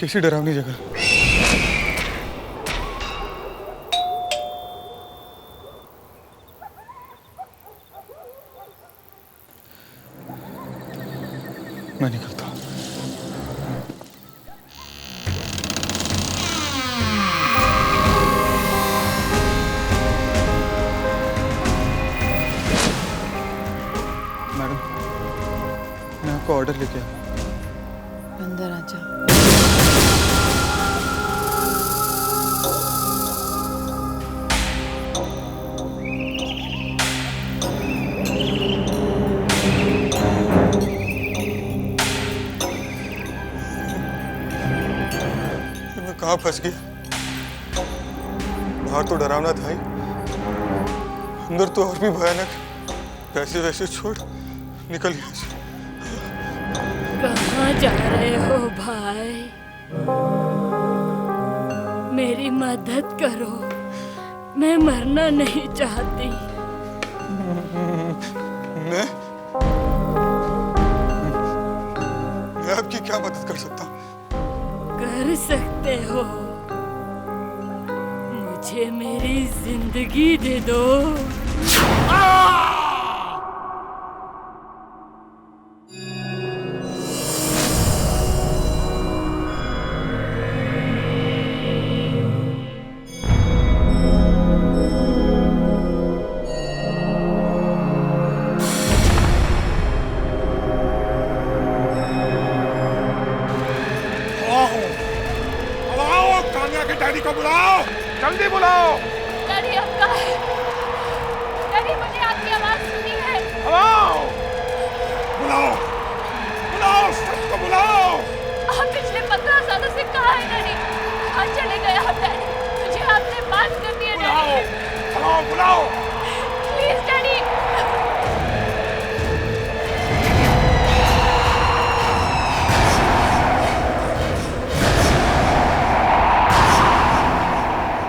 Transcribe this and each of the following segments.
कैसी डरावनी जगह। मैं निकलता हूँ। मैडम, मैं आपको ऑर्डर लेके आया। अंदर आजा। मैं कहाँ फंस गया? बाहर तो डरावना था ही, अंदर तो और भी भयानक। पैसे वैसे छोड़ निकल यहाँ से। कहाँ जा रहे हो भाई? मेरी मदद करो, मैं मरना नहीं चाहती। मैं आपकी क्या मदद कर सकता हूँ? कर सकते हो, मुझे मेरी जिंदगी दे दो। काम्या के डैडी को बुलाओ, जल्दी बुलाओ। डैडी अब कहाँ है? डैडी मुझे आपकी आवाज सुनी है। बुलाओ, बुलाओ, बुलाओ, सबको बुलाओ। आप पिछले 15 सालों से कहाँ हैं डैडी? कहाँ चले गए आप डैडी? मुझे आपसे बात करनी है बुलाओ, डैडी। बुलाओ, बुलाओ। Please daddy.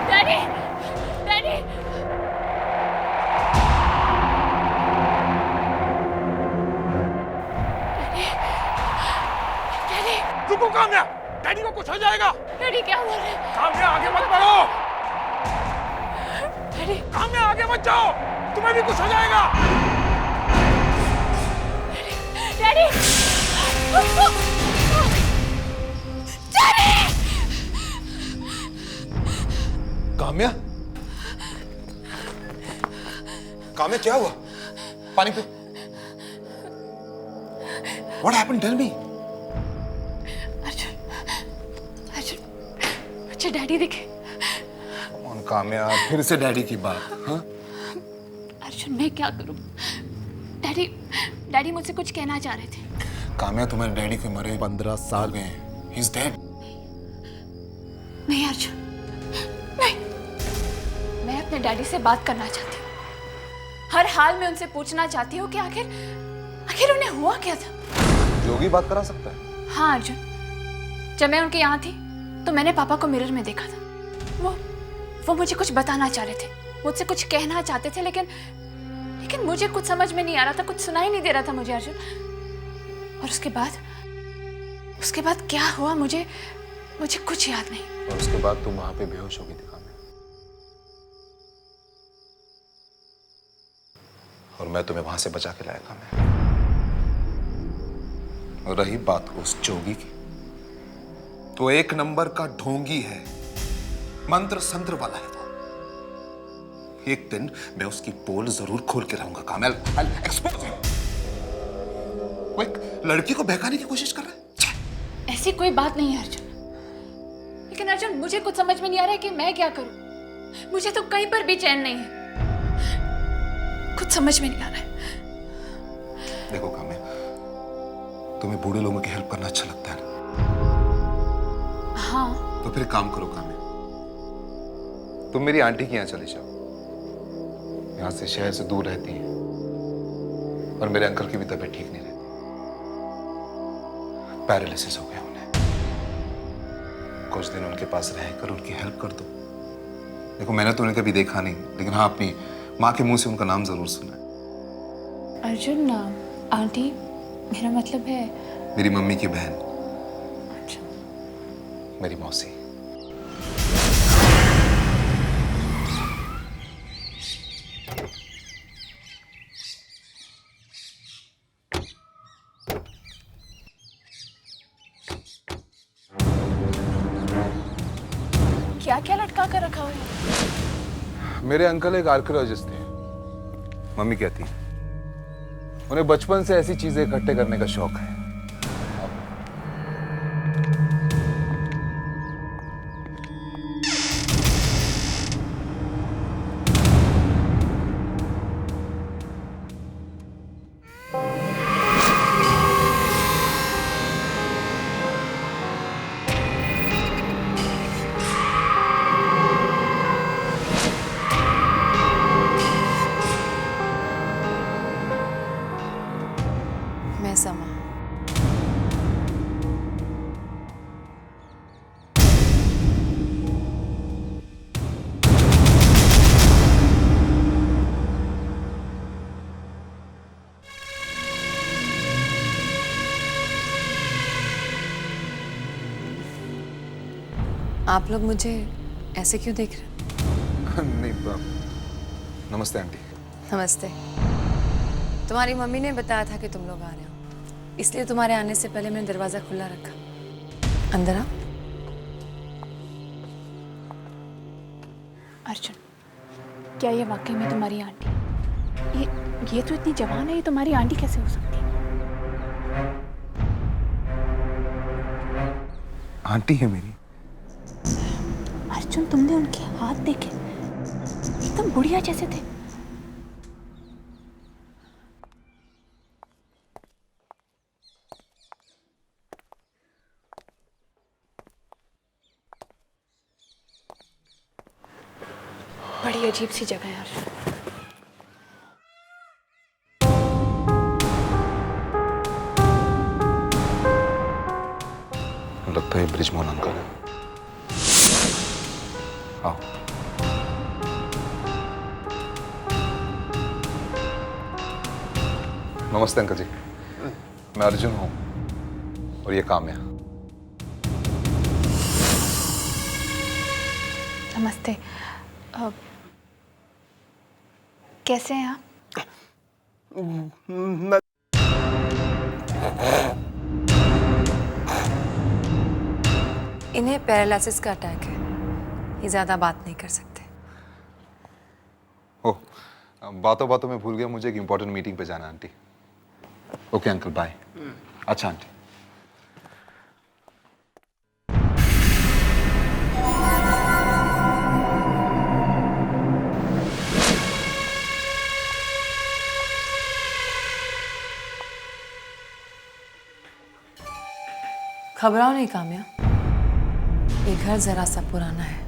Daddy, daddy. Daddy, रुको काम्या, डैडी को कुछ हो जाएगा। डैडी क्या बोल रहे हैं? काम्या आगे मत बढ़ो। डैडी, काम्या आगे मत जाओ, तुम्हें भी कुछ हो जाएगा। डैडी। डैडी! काम्या, काम्या क्या हुआ? पानी पे। What happened? Tell me. Arjun, Arjun, मुझे डैडी दिखे। कौन काम्या, फिर से डैडी की बात? हाँ? अर्जुन, मैं क्या करूं? डैडी, डैडी मुझसे कुछ कहना चाह रहे थे। काम्या, तुम्हारे डैडी को मरे 15 साल गए हैं। He's dead. नहीं अर्जुन, नहीं। मैं अपने डैडी से बात करना चाहती हूँ। हर हाल में उनसे पूछना चाहती हूँ कि आखिर उन्हें हुआ क्या था। जोगी बात करा सकता है? हाँ अर्जुन, जब मैं उनके यहाँ थी तो मैंने पापा को मिरर में देखा था। वो मुझे कुछ बताना चाह रहे थे, मुझसे कुछ कहना चाहते थे, लेकिन मुझे कुछ समझ में नहीं आ रहा था, कुछ सुनाई नहीं दे रहा था मुझे अर्जुन। और उसके बाद क्या हुआ मुझे कुछ याद नहीं। और उसके बाद तुम वहां पे बेहोश हो गई थी काम्या, और मैं तुम्हें वहां से बचा के लाया काम्या। और रही बात उस जोगी की, तो एक नंबर का ढोंगी है, मंत्र संत्र वाला है वो। एक दिन मैं उसकी पोल जरूर खोल के रहूंगा काम्या। I'll expose him. वो एक लड़की को बहकाने की कोशिश कर रहा है। ऐसी कोई बात नहीं है अर्जुन, लेकिन अर्जुन मुझे कुछ समझ में नहीं आ रहा है कि मैं क्या करूं। मुझे तो कहीं पर भी चैन नहीं है, कुछ समझ में नहीं आ रहा है। देखो काम्या, तुम्हें बूढ़े लोगों की हेल्प करना अच्छा लगता है ना? हाँ, तो फिर काम करो काम्या, तुम मेरी आंटी के यहाँ चले जाओ। यहाँ से शहर से दूर रहती हैं, और मेरे अंकल की भी तबीयत ठीक नहीं रहती, पैरालिसिस हो गया उन्हें। कुछ दिन उनके पास रहकर उनकी हेल्प कर दो। देखो मैंने तो उन्हें कभी देखा नहीं, लेकिन हाँ अपनी माँ के मुंह से उनका नाम जरूर सुना है। अर्जुन आंटी, मेरा मतलब है मेरी मम्मी की बहन। अच्छा, मेरी मौसी। क्या क्या लटका कर रखा हुआ है? मेरे अंकल एक आर्कियोलॉजिस्ट थे। मम्मी कहती उन्हें बचपन से ऐसी चीजें इकट्ठे करने का शौक है। मैं समा। आप लोग मुझे ऐसे क्यों देख रहे हैं? नहीं नमस्ते आंटी। नमस्ते। तुम्हारी मम्मी ने बताया था कि तुम लोग आ रहे हो, इसलिए तुम्हारे आने से पहले मैंने दरवाजा खुला रखा। अंदर आओ। अर्जुन, क्या ये वाकई में तुम्हारी आंटी? ये तो इतनी जवान है, ये तुम्हारी आंटी कैसे हो सकती है? आंटी है मेरी। अर्जुन, तुमने उनके हाथ देखे, एकदम बुढ़िया जैसे थे। बड़ी अजीब सी जगह है अर्जुन। लगता है ब्रिजमोहन अंकल है। आओ। नमस्ते अंकल जी, मैं अर्जुन हूं और ये काम्या। नमस्ते। कैसे हैं आप? इन्हें पैरालिसिस का अटैक है, ये ज्यादा बात नहीं कर सकते। ओह, बातों बातों में भूल गया, मुझे एक इंपॉर्टेंट मीटिंग पे जाना है आंटी। Okay uncle, bye. अच्छा आंटी। घबराओ नहीं काम्या, ये घर जरा सा पुराना है।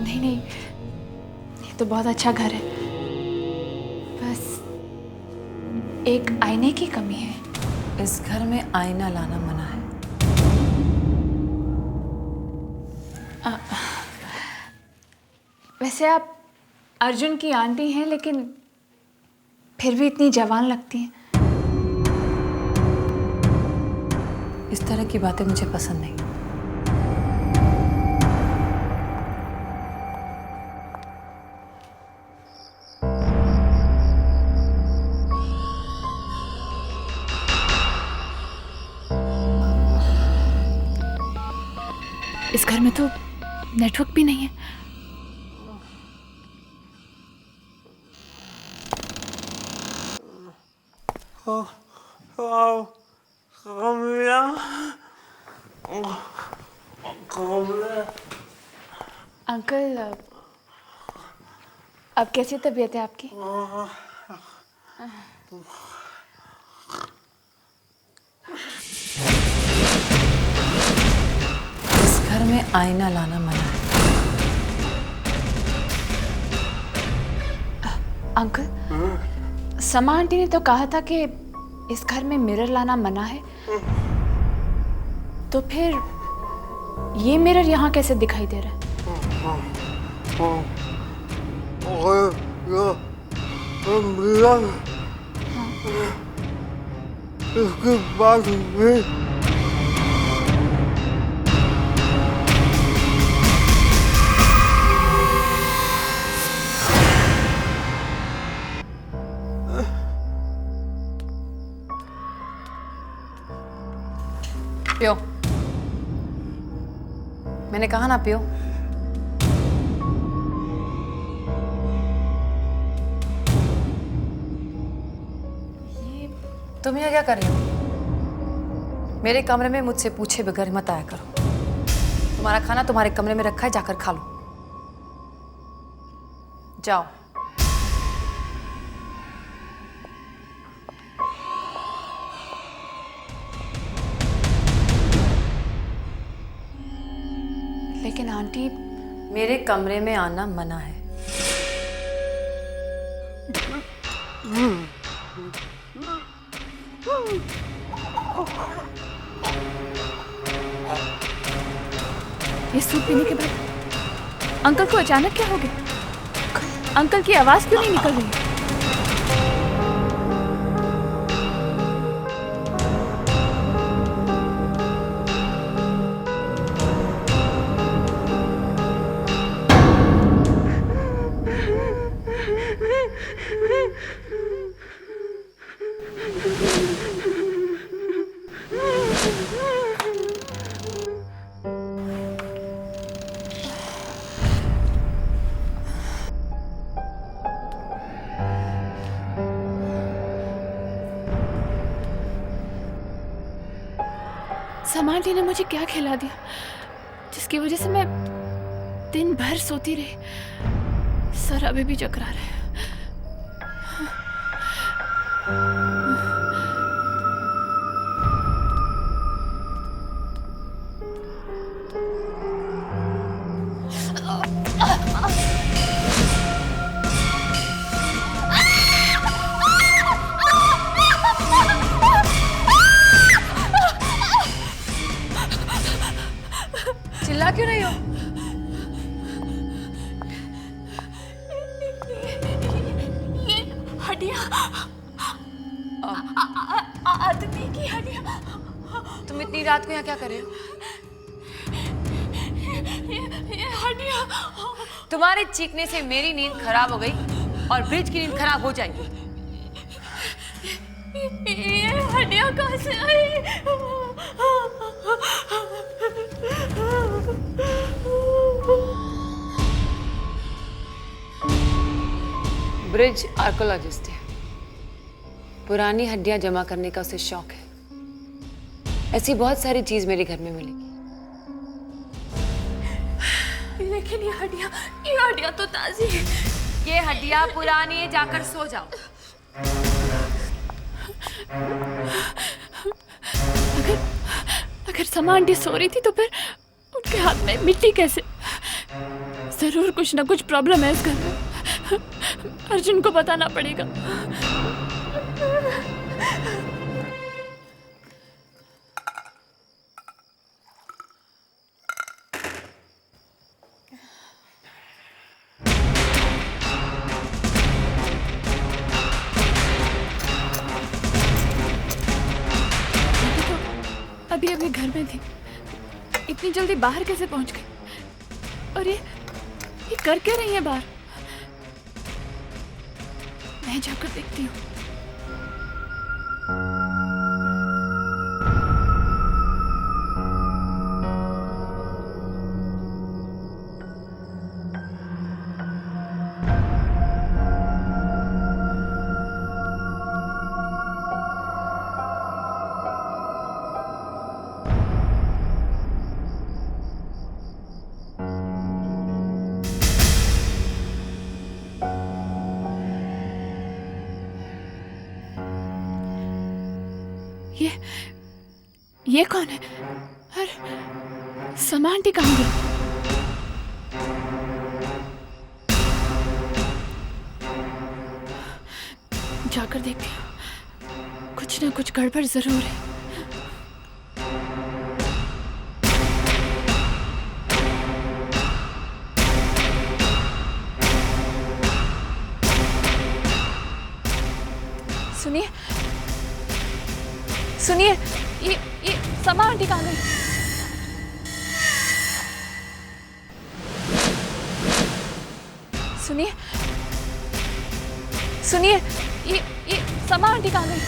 नहीं नहीं, ये तो बहुत अच्छा घर है, बस एक आईने की कमी है। इस घर में आईना लाना मना है। वैसे आप अर्जुन की आंटी हैं, लेकिन फिर भी इतनी जवान लगती हैं। इस तरह की बातें मुझे पसंद नहीं। इस घर में तो नेटवर्क भी नहीं है। अंकल, अब कैसी तबीयत है आपकी? इस घर में आईना लाना मना है। अंकल, समा आंटी ने तो कहा था कि इस घर में मिरर लाना मना है, तो फिर ये मिरर यहाँ कैसे दिखाई दे रहा है? इसके बाद पियो। मैंने कहा ना पियो। तुम यहाँ क्या कर रही हो? मेरे कमरे में मुझसे पूछे बगैर मत आया करो। तुम्हारा खाना तुम्हारे कमरे में रखा है, जाकर खा लो। जाओ। लेकिन आंटी, मेरे कमरे में आना मना है। ये सूप पीने के बाद अंकल को अचानक क्या हो गया? अंकल की आवाज क्यों नहीं निकल रही है? समांटी ने मुझे क्या खिला दिया जिसकी वजह से मैं दिन भर सोती रही? सर अभी भी चकरा रहे हैं। चिल्ला क्यों रही हो? ये हड्डियां, आदमी की हड्डियां। तुम इतनी रात को यहाँ क्या कर रहे हो? ये हड्डियां। तुम्हारे चीखने से मेरी नींद खराब हो गई और ब्रिज की नींद खराब हो जाएगी। ये हड्डियां कहाँ से आई? ब्रिज आर्कोलॉजिस्ट है। पुरानी हड्डियां जमा करने का उसे शौक है। ऐसी बहुत सारी चीज मेरे घर में मिलेगी। लेकिन ये हड्डियां तो ताजी है। ये हड्डियां पुरानी है, जाकर सो जाओ। अगर समा आंटी सो रही थी तो फिर उनके हाथ में मिट्टी कैसे? जरूर कुछ ना कुछ प्रॉब्लम है इस घर में। अर्जुन को बताना पड़ेगा। अभी अभी घर में थी, इतनी जल्दी बाहर कैसे पहुंच गई? और ये कर क्या रही है बाहर? मैं जाकर देखती हूँ। ये कौन है? और समा आंटी कहाँ गई? जाकर देखती हूँ, कुछ ना कुछ गड़बड़ जरूर है। सुनिए सुनिए, ये समा आंटी कहाँ गई? सुनिए सुनिए, ये समा आंटी कहाँ गई?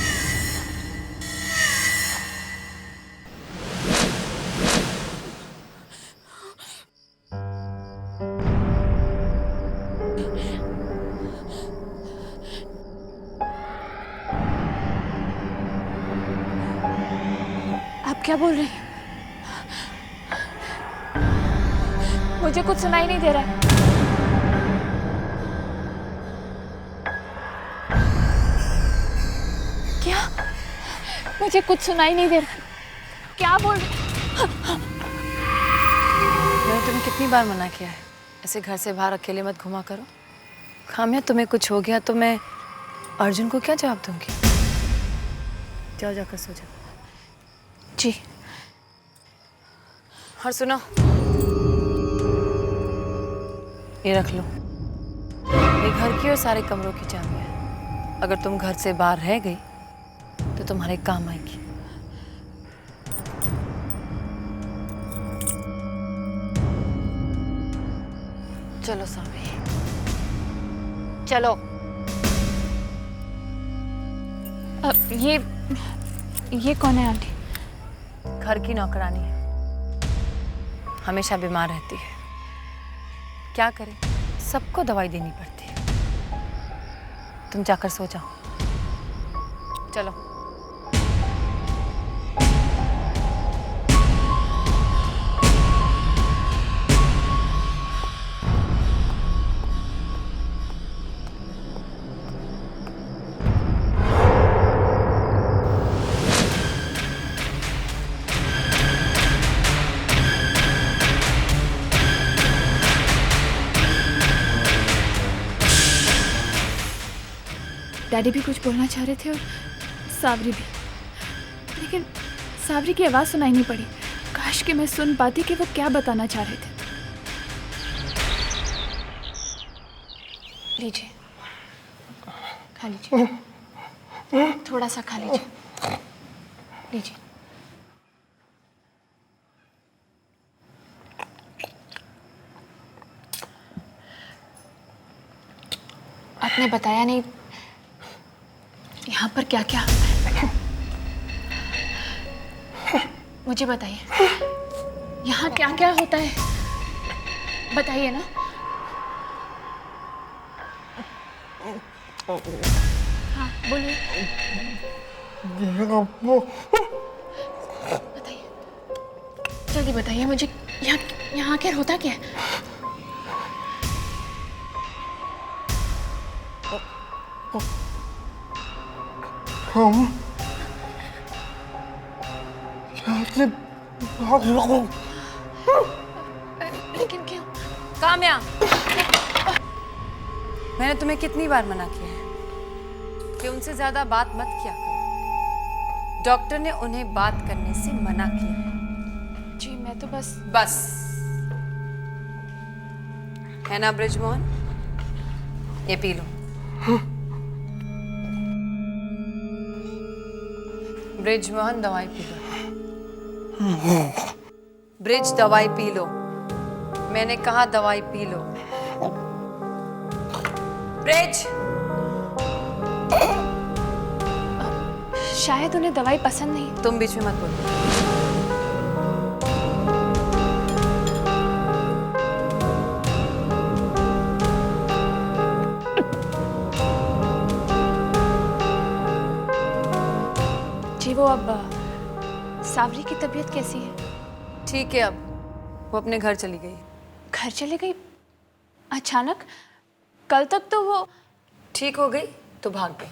आप क्या बोल रही हैं? मुझे कुछ सुनाई नहीं दे रहा है। क्या? मुझे कुछ सुनाई नहीं दे रहा। क्या बोल रही? मैंने तुम्हें कितनी बार मना किया है ऐसे घर से बाहर अकेले मत घुमा करो। खामिया तुम्हें कुछ हो गया तो मैं अर्जुन को क्या जवाब दूंगी? जाओ जाकर सो जाओ। जी। और सुनो, ये रख लो, ये घर की और सारे कमरों की चाबी है। अगर तुम घर से बाहर रह गई तो तुम्हारे काम आएगी। चलो सावी, चलो। ये कौन है आंटी? घर की नौकरानी है, हमेशा बीमार रहती है। क्या करे, सबको दवाई देनी पड़ती है। तुम जाकर सो जाओ, चलो। डैडी भी कुछ बोलना चाह रहे थे और सावरी भी, लेकिन सावरी की आवाज़ सुनाई नहीं पड़ी। काश कि मैं सुन पाती कि वो क्या बताना चाह रहे थे। लीजिए, खा लीजिए, थोड़ा सा खा लीजिए। लीजिए। आपने बताया नहीं यहाँ पर क्या क्या। मुझे बताइए, यहाँ क्या क्या होता है, बताइए ना। हाँ बोलिए, बताइए, जल्दी बताइए मुझे। यहाँ क्या होता क्या है? हम अपने भाग रहो। लेकिन क्यों? काम्या, मैंने तुम्हें कितनी बार मना किया है कि उनसे ज्यादा बात मत किया करो। डॉक्टर ने उन्हें बात करने से मना किया है। जी मैं तो बस है ना ब्रिजमोहन, ये पी लो। ब्रिजमोहन दवाई पी लो। ब्रिज दवाई पी लो, मैंने कहा दवाई पी लो। ब्रिज, शायद उन्हें दवाई पसंद नहीं। तुम बीच में मत बोलो। जी वो अब सावरी की तबीयत कैसी है? ठीक है, अब वो अपने घर चली गई। घर चली गई अचानक? कल तक तो वो ठीक हो गई तो भाग गई।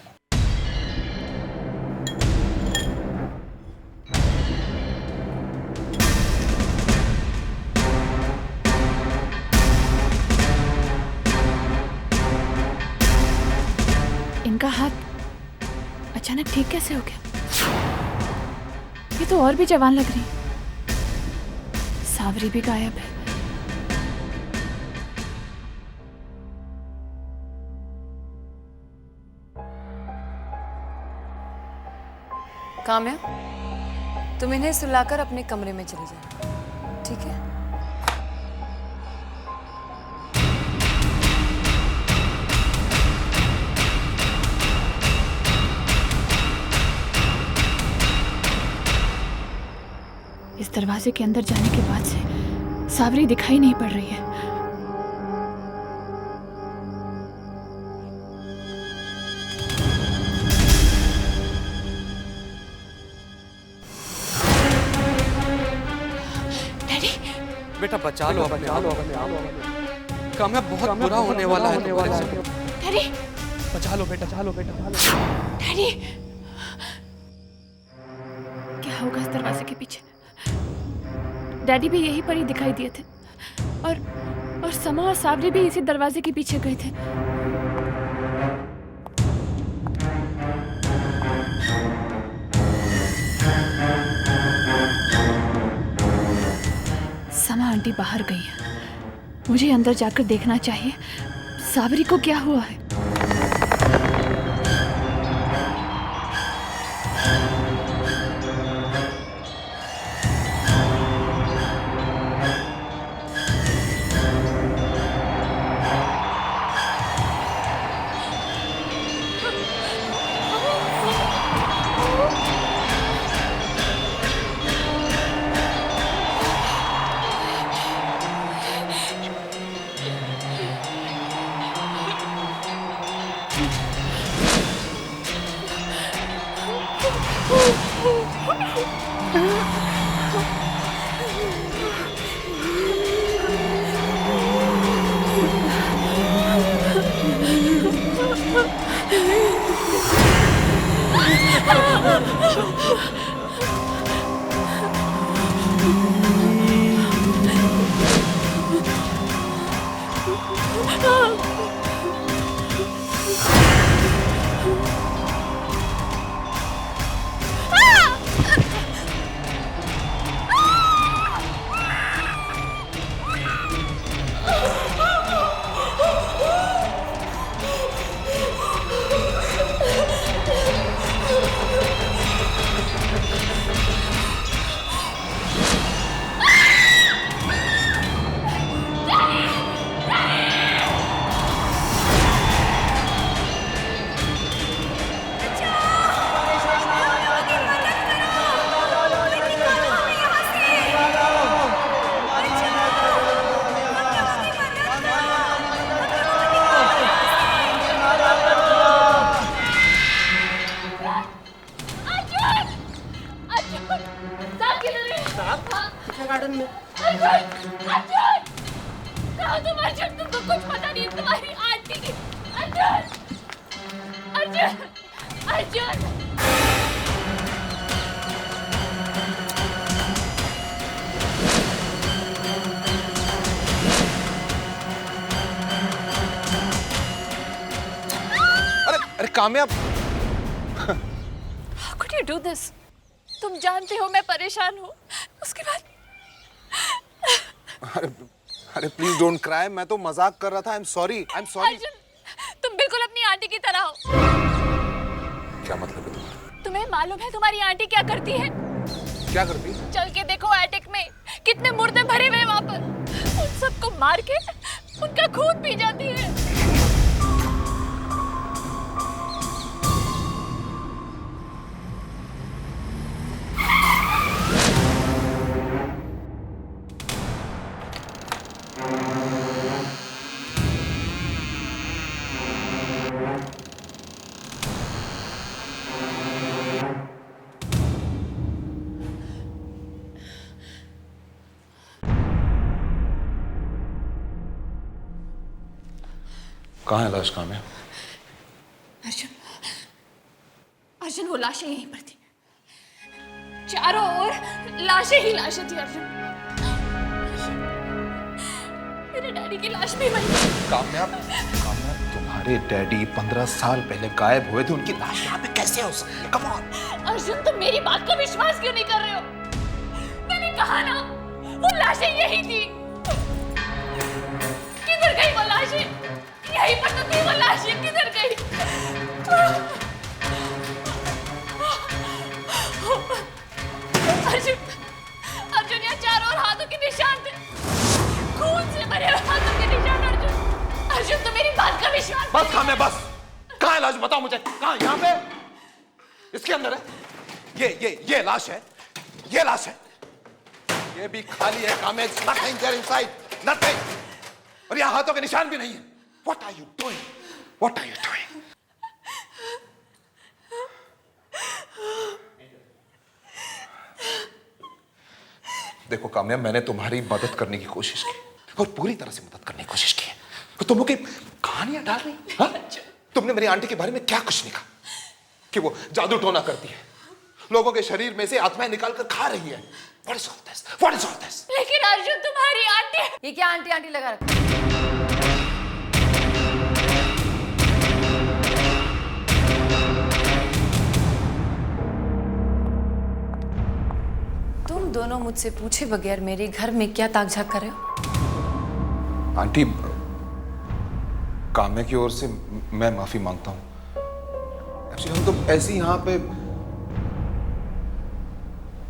इनका हाथ अचानक ठीक कैसे हो गया? ये तो और भी जवान लग रही। सावरी भी गायब है। काम्या, तुम इन्हें सुलाकर अपने कमरे में चले जाओ, ठीक है? इस दरवाजे के अंदर जाने के बाद से सावरी दिखाई नहीं पड़ रही है। बेटा बचा लो अपने आप। काम्या बहुत बुरा होने वाला है तुम्हारे साथ। डैडी बचा लो बेटा, डैडी क्या होगा इस दरवाजे के पीछे? डैडी भी यहीं पर ही दिखाई दिए थे और समा और साबरी भी इसी दरवाजे के पीछे गए थे। समा आंटी बाहर गई है, मुझे अंदर जाकर देखना चाहिए साबरी को क्या हुआ है। तुमको कुछ पता नहीं तुम्हारी आंटी की। अर्जुन अर्जुन अरे Kamya, How could you do this? तुम जानते हो मैं परेशान हूँ, उसके बाद अरे प्लीज डोंट क्राई, मैं तो मजाक कर रहा था। I am sorry. अर्जुन, तुम बिल्कुल अपनी आंटी की तरह हो। क्या मतलब है तुम्हारा? तुम्हें मालूम है तुम्हारी आंटी क्या करती है? क्या करती? चल के देखो एटिक में कितने मुर्दे भरे हुए वहां पर। उन सबको मार के उनका खून पी जाती है। कहाँ है लाश काम्या? अर्जुन अर्जुन, वो लाशें यहीं पर थी, चारों ओर लाशें ही लाशें थी। अर्जुन, मेरे डैडी की लाश भी वहीं थी। काम्या, तुम्हारे डैडी 15 साल पहले गायब हुए थे, उनकी लाश यहाँ पे कैसे हो सकती है? कम ऑन अर्जुन, तुम मेरी बात का विश्वास क्यों नहीं कर रहे हो? मैंने कहा ना, वो लाशें यही थी। किधर गई वो लाशें? यहीं पर तो थी वो लाशें, किधर गई? अर्जुन अर्जुन, यहाँ चारों ओर हाथों के निशान थे, खून से भरे हुए हाथों के निशान। अर्जुन अर्जुन, तुम मेरी बात का विश्वास। बस काम्या बस। कहाँ है लाश? बताओ मुझे। कहाँ? यहाँ पे? इसके अंदर है? ये लाश है, ये लाश है। ये भी खाली है Kamya. It's nothing there inside, nothing. और यहाँ हाथों के निशान भी नहीं है। What are you doing? What are you doing? देखो काम्या, मैंने तुम्हारी मदद करने की कोशिश की और पूरी तरह से मदद करने की कोशिश की है, तो तुम लोग कहानियां डाल रही हो, हाँ? तुमने मेरी आंटी के बारे में क्या कुछ नहीं कहा कि वो जादू टोना करती है, लोगों के शरीर में से आत्माएं निकाल कर खा रही है। What is all this? What is all this? लेकिन अर्जुन तुम्हारी आंटी। ये क्या आंटी आंटी लगा रखा? तुम दोनों मुझसे पूछे बगैर मेरे घर में क्या ताक झाक कर रहे हो? आंटी, काम्या की ओर से मैं माफी मांगता हूँ। एक्चुअली हम तो ऐसे ही यहाँ पे,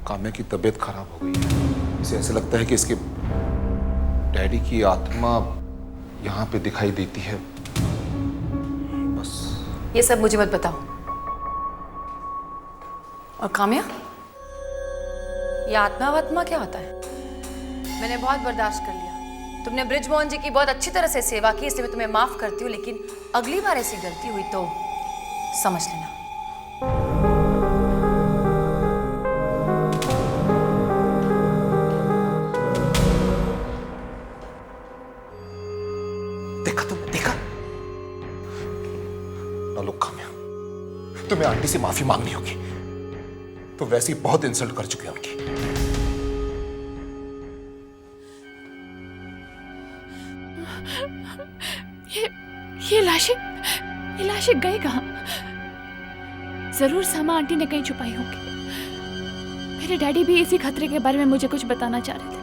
काम्या की तबीयत खराब हो गई है, इसे ऐसा लगता है कि इसके डैडी की आत्मा यहाँ पे दिखाई देती है, बस। ये सब मुझे मत बताओ। और काम्या, ये आत्मा वात्मा क्या होता है? मैंने बहुत बर्दाश्त कर लिया। तुमने ब्रिजमोहन जी की बहुत अच्छी तरह से सेवा की, इसलिए मैं तुम्हें माफ करती हूँ, लेकिन अगली बार ऐसी गलती हुई तो समझ लेना। देखा तुमने, देखा? ना लो काम्या, तुम्हें आंटी से माफी मांगनी होगी, तो वैसे ही बहुत इंसल्ट कर चुके हैं उनकी। ये लाशें गई कहाँ? जरूर सामा आंटी ने कहीं छुपाई होंगी। मेरे डैडी भी इसी खतरे के बारे में मुझे कुछ बताना चाह रहे थे।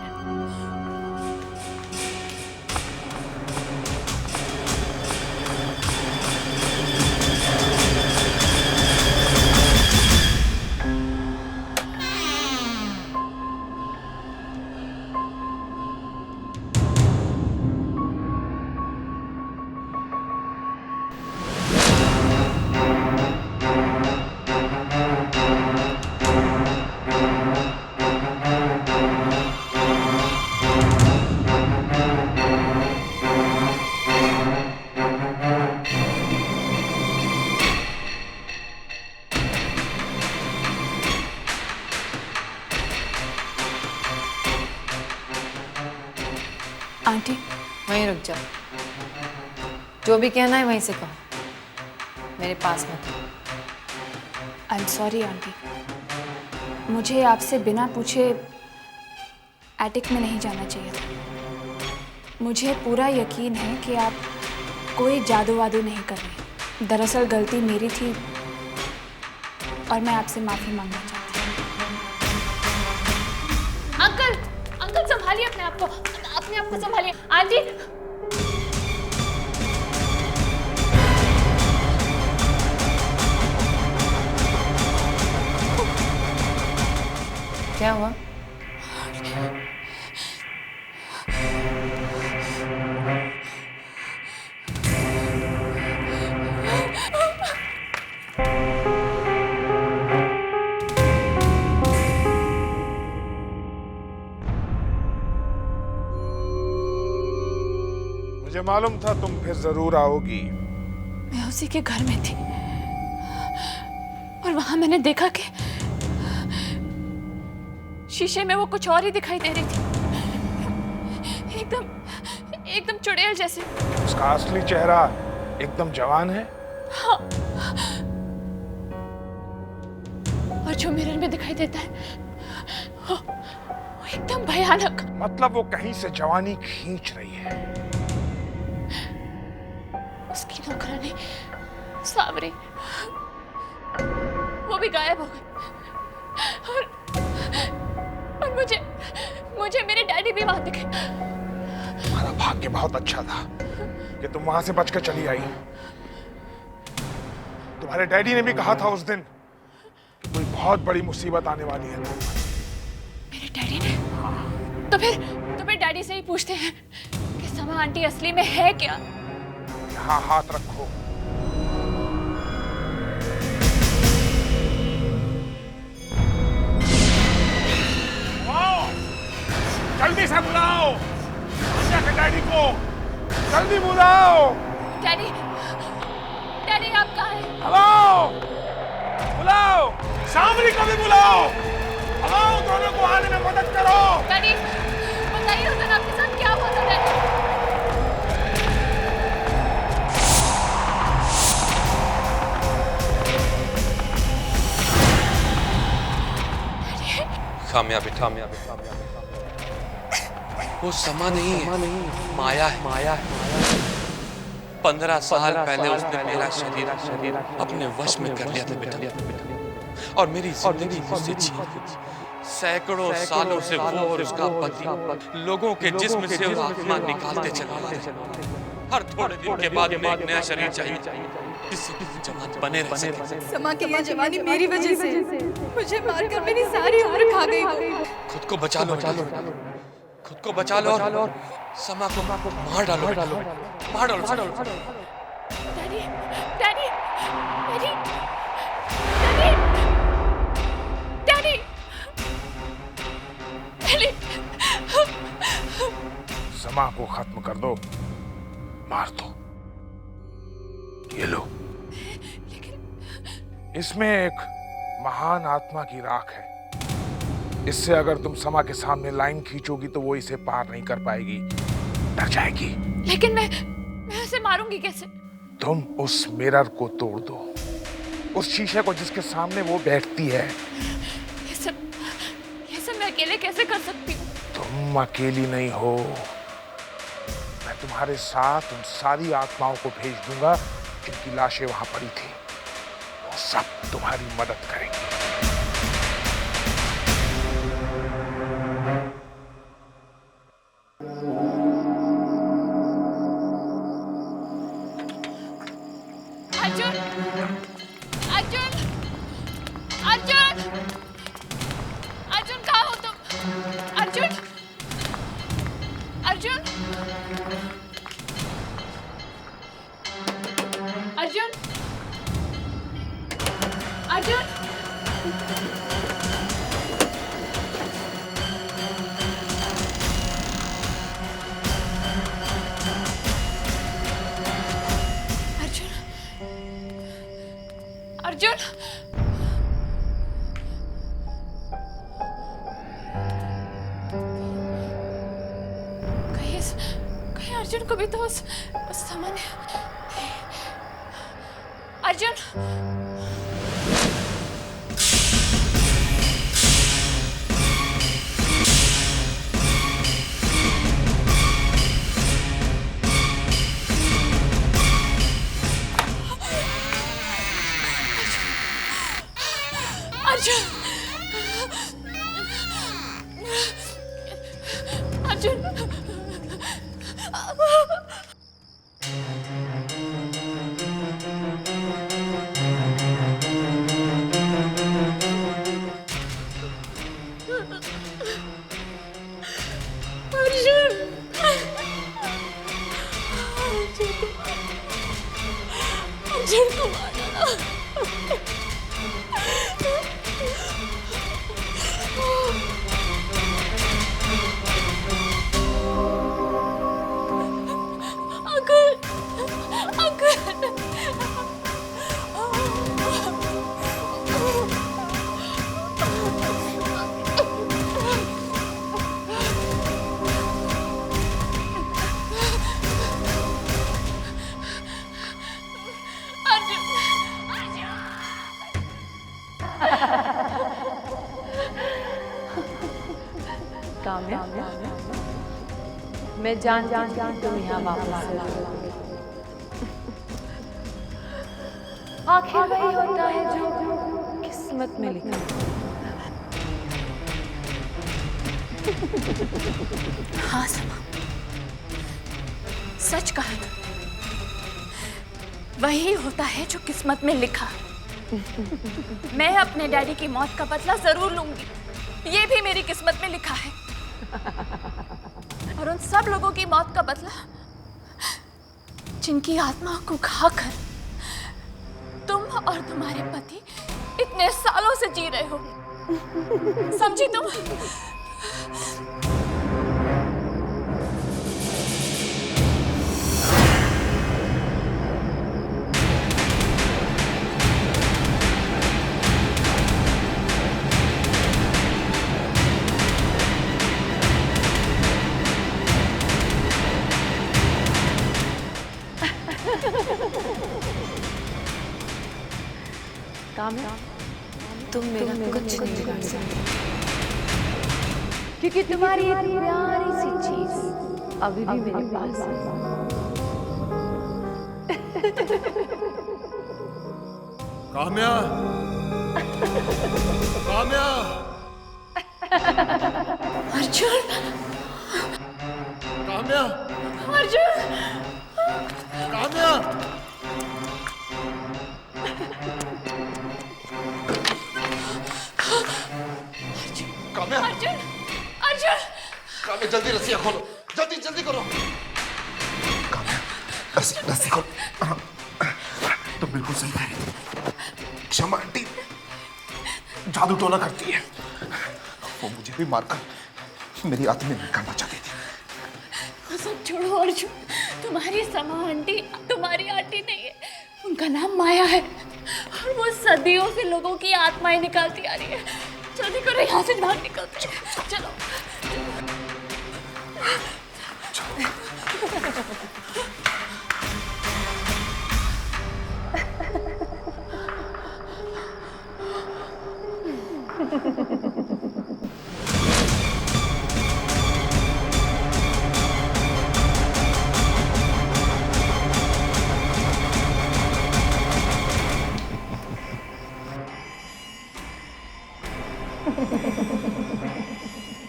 आंटी, वहीं रुक जाओ। जो भी कहना है वहीं से कहो, मेरे पास मत। आई एम सॉरी आंटी, मुझे आपसे बिना पूछे एटिक में नहीं जाना चाहिए था। मुझे पूरा यकीन है कि आप कोई जादू वादू नहीं कर रहे। दरअसल गलती मेरी थी और मैं आपसे माफी मांगना चाहती हूँ। अंकल संभालिए अपने आप को संभालिए। आंटी, क्या हुआ? मुझे मालूम था तुम फिर जरूर आओगी। मैं उसी के घर में थी और वहां मैंने देखा कि शीशे में वो कुछ और ही दिखाई दे रही थी, एकदम चुड़ैल जैसे। उसका असली चेहरा एकदम जवान है। हाँ। और जो मिरर में दिखाई देता है वो एकदम भयानक। मतलब वो कहीं से जवानी खींच रही है। उसकी नौकरानी सावरी, वो भी गायब हो गई। और मुझे मेरे डैडी भी वहां दिखे। तुम्हारा भाग्य बहुत अच्छा था कि तुम वहां से बचकर चली आई। तुम्हारे डैडी ने भी कहा था उस दिन कि कोई बहुत बड़ी मुसीबत आने वाली है। मेरे डैडी ने? तो फिर डैडी से ही पूछते हैं कि समा आंटी असली में है क्या? यहाँ हाथ रखो। जल्दी से बुलाओ कन्या के डैडी को, जल्दी बुलाओ। डैडी आप कहाँ हैं? हेलो, बुलाओ, सामरी को भी बुलाओ। भगाओ दोनों को, आने में मदद करो। डैडी बताइए उस दिन आपके साथ क्या हुआ था डैडी? कामयाबी वो समा नहीं है, माया है। 15 साल पहले उसने मेरा शरीर अपने वश में कर लिया था बेटा, और मेरी जिंदगी मुझसे छीन सैकड़ों सालों से वो और उसका पति लोगों के जिस्म से आत्मा निकालते चले आ रहे हैं। हर थोड़े दिन के बाद में एक नया शरीर चाहिए जिससे जवान बने रह सके। समा की ये जवानी मेरी वजह से, मुझे मारकर मेरी सारी उम्र खा गई वो। खुद को बचा लो, खुद को बचा लो और समा को मार डालो, मार डालो। Daddy daddy daddy daddy daddy समा को खत्म कर दो, मार दो। ये लो, इसमें एक महान आत्मा की राख है। इससे अगर तुम समा के सामने लाइन खींचोगी तो वो इसे पार नहीं कर पाएगी, डर जाएगी। लेकिन मैं उसे मारूंगी कैसे? तुम उस मिरर को तोड़ दो, उस शीशे को जिसके सामने वो बैठती है। ये सब मैं अकेले कैसे कर सकती हूँ? तुम अकेली नहीं हो, मैं तुम्हारे साथ उन सारी आत्माओं को भेज दूंगा जिनकी लाशें वहां पड़ी थी। वो सब तुम्हारी मदद करेंगे। अर्जुन अर्जुन अर्जुन अर्जुन कहाँ हो तुम? अर्जुन अर्जुन अर्जुन अर्जुन अर्जुन कहीं अर्जुन को भी तो उस सामान्य अर्जुन अर्जुन अर्जुन को मार डाला। काम्या, मैं जान तुम यहाँ वापस आओगे। आखिर वही होता है जो किस्मत में लिखा है। हाँ समा, सच कहा था। वही होता है जो किस्मत में लिखा। मैं अपने डैडी की मौत का बदला जरूर लूंगी, ये भी मेरी किस्मत में लिखा है। और उन सब लोगों की मौत का बदला जिनकी आत्मा को खाकर तुम और तुम्हारे पति इतने सालों से जी रहे हो। समझी तुम? काम्या, तुम मेरा कुछ नहीं बिगाड़ सकते, क्योंकि तुम्हारी एक प्यारी सी चीज अभी भी मेरे पास है। काम्या, काम्या, अर्जुन, काम्या, अर्जुन, काम्या। काम्या, अर्जुन, अर्जुन, काम्या जल्दी रस्सियां खोलो, जल्दी जल्दी करो। रस्सी खोल। तो बिल्कुल सही कह रही थी। क्षमा आंटी जादू टोना करती है। वो मुझे भी मारकर मेरी आत्मा में निकालना चाहती थी। वो सब छोड़ो अर्जुन, तुम्हारी समा आंटी तुम्हारी आंटी नहीं है, उनका नाम माया है और वो सदियों से लोगों की आत्माएं निकालती आ रही है। जल्दी करो, यहाँ से बाहर निकलते हैं। चलो।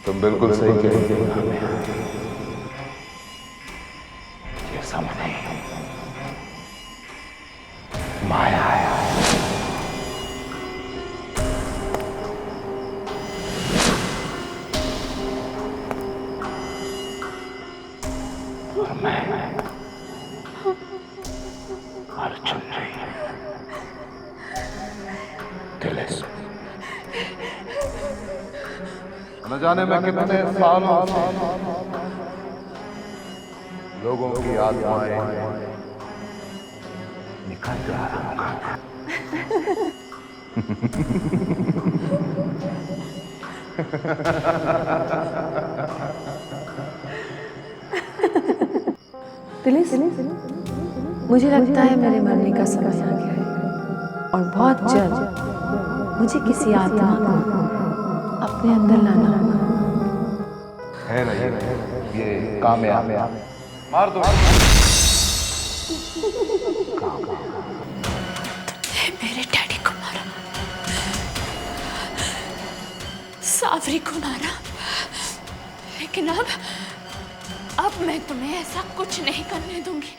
तुम बिल्कुल सही कह रही हो। ये सामने माया है। और मैं अर्जुन नहीं, तिलिस्म। न जाने मैं कितने सालों से लोगों की आत्माएं निकल रहा हूं। मुझे लगता है मेरे मरने का समय आ गया है और बहुत जल्द मुझे किसी आत्मा को अपने अंदर लाना होगा। है नहीं ये काम्या। मार दो। मेरे डैडी को मारा, सावरी को मारा, लेकिन अब मैं तुम्हें ऐसा कुछ नहीं करने दूंगी।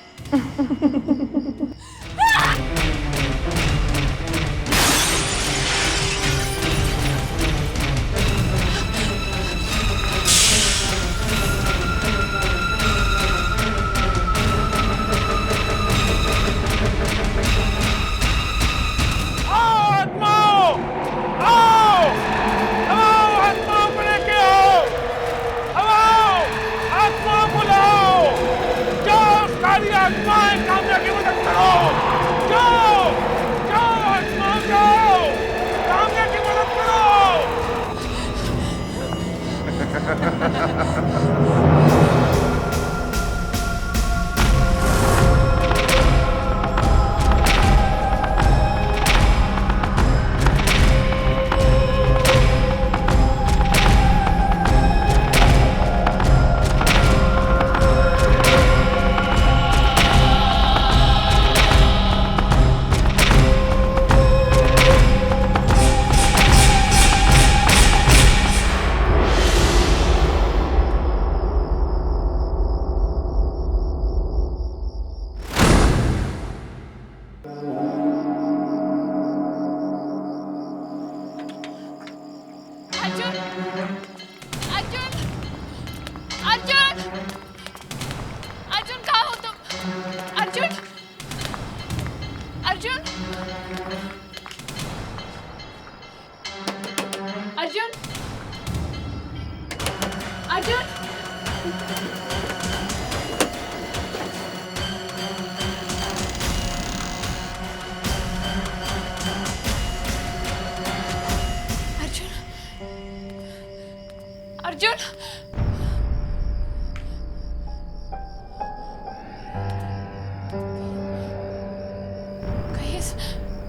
बस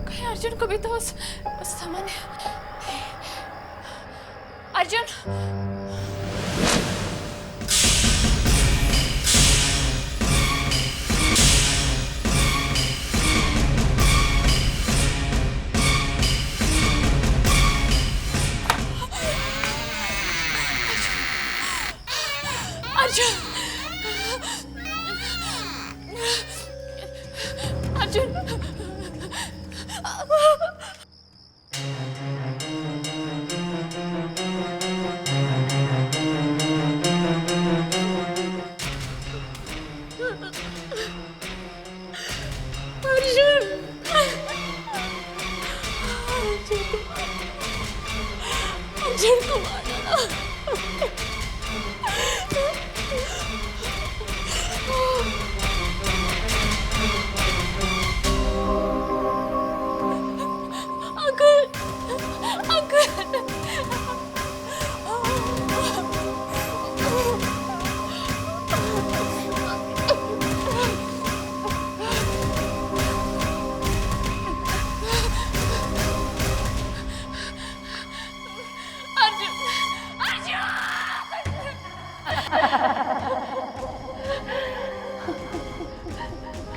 कहीं अर्जुन को भी तो उस सामान्य अर्जुन। अर्जुन अर्जुन अर्जुन को मारा।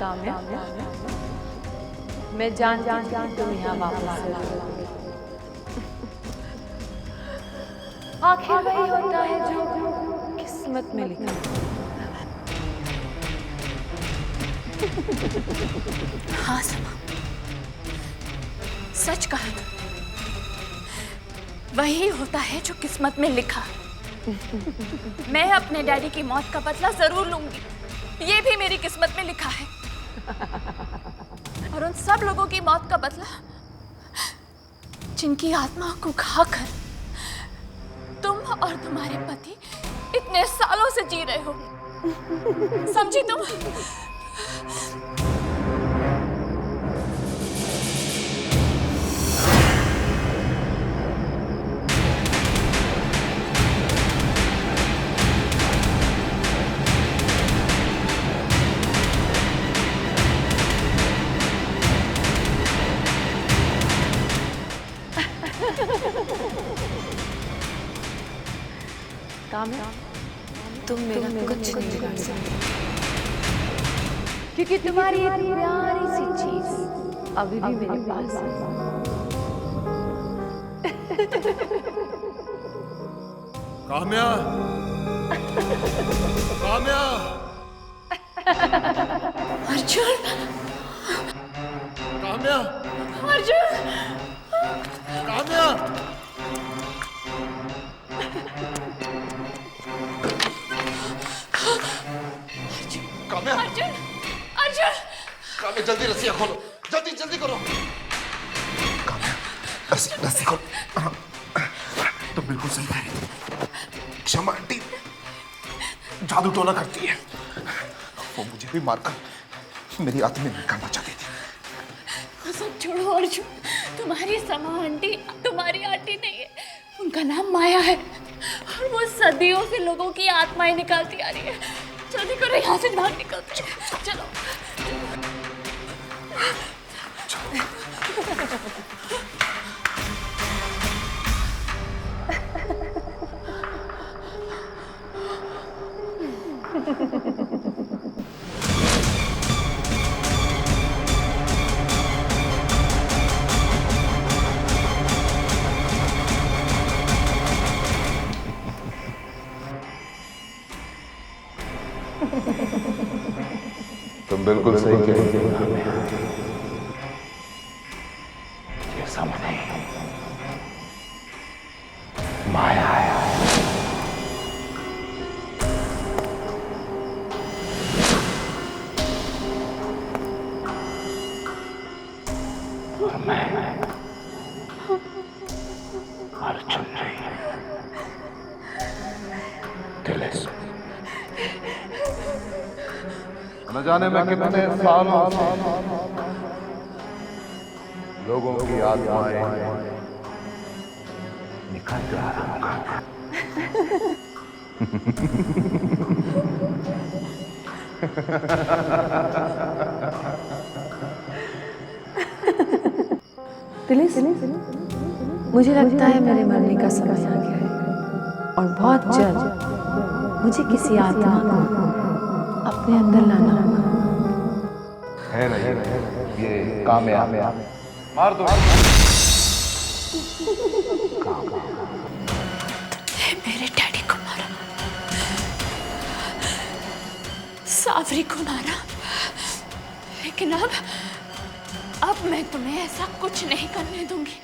काम्या, मैं जानती हूँ तुम यहाँ वापस आओगे। आखिर वही होता है जो किस्मत में लिखा है। हाँ समा, सच कहा था। वही होता है जो किस्मत में लिखा। मैं अपने डैडी की मौत का बदला जरूर लूंगी, ये भी मेरी किस्मत में लिखा है। और उन सब लोगों की मौत का बदला जिनकी आत्मा को खाकर तुम और तुम्हारे पति इतने सालों से जी रहे हो, समझी तुम? काम्या, तुम मेरा कुछ नहीं कर सकते, क्योंकि तुम्हारी ये प्यारी सी चीज अभी भी मेरे पास है। काम्या, काम्या, अर्जुन, काम्या, अर्जुन, काम्या, काम्या, अर्जुन, अर्जुन, काम्या, जल्दी रस्सियाँ खोलो, जल्दी जल्दी करो। काम्या, रस्सी खोलो। तुम बिल्कुल सही कह रही थी। क्षमा आंटी जादू टोना करती है। वो मुझे भी मारकर मेरी आत्मा में निकालना चाहती थी। वो सब छोड़ो अर्जुन, तुम्हारी समा आंटी तुम्हारी आंटी नहीं है, उनका नाम माया है और वो सदियों से लोगों की आत्माएं निकालती आ रही है। जल्दी करो, यहाँ से भाग निकलते हैं। चलो। तुम बिल्कुल सही कह रही हो। ये सामने माया है। और मैं अर्जुन नहीं, तिलिस्म। न जाने मैं कितने सालों से लोगों की आत्माएं निकल रहा हूँ। फिलिस, मुझे लगता है मेरे मरने का समय आ गया है और बहुत जल्द मुझे किसी आत्मा को अपने अंदर लाना होगा। ये कामयाब मार दो। मेरे डैडी को मारा, सावरी को मारा, लेकिन अब मैं तुम्हें ऐसा कुछ नहीं करने दूंगी।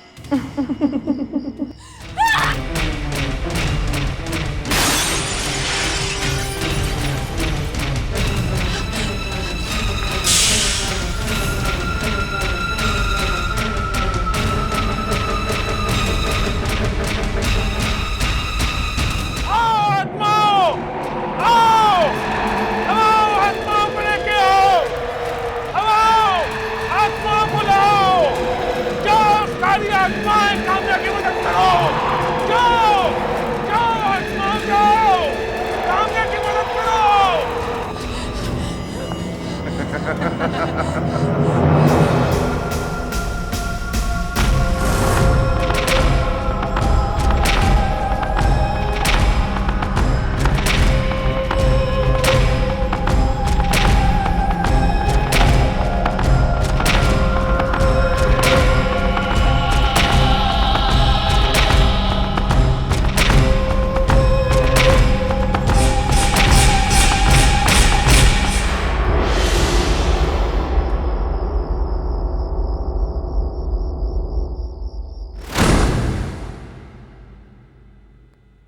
Ha ha ha ha ha!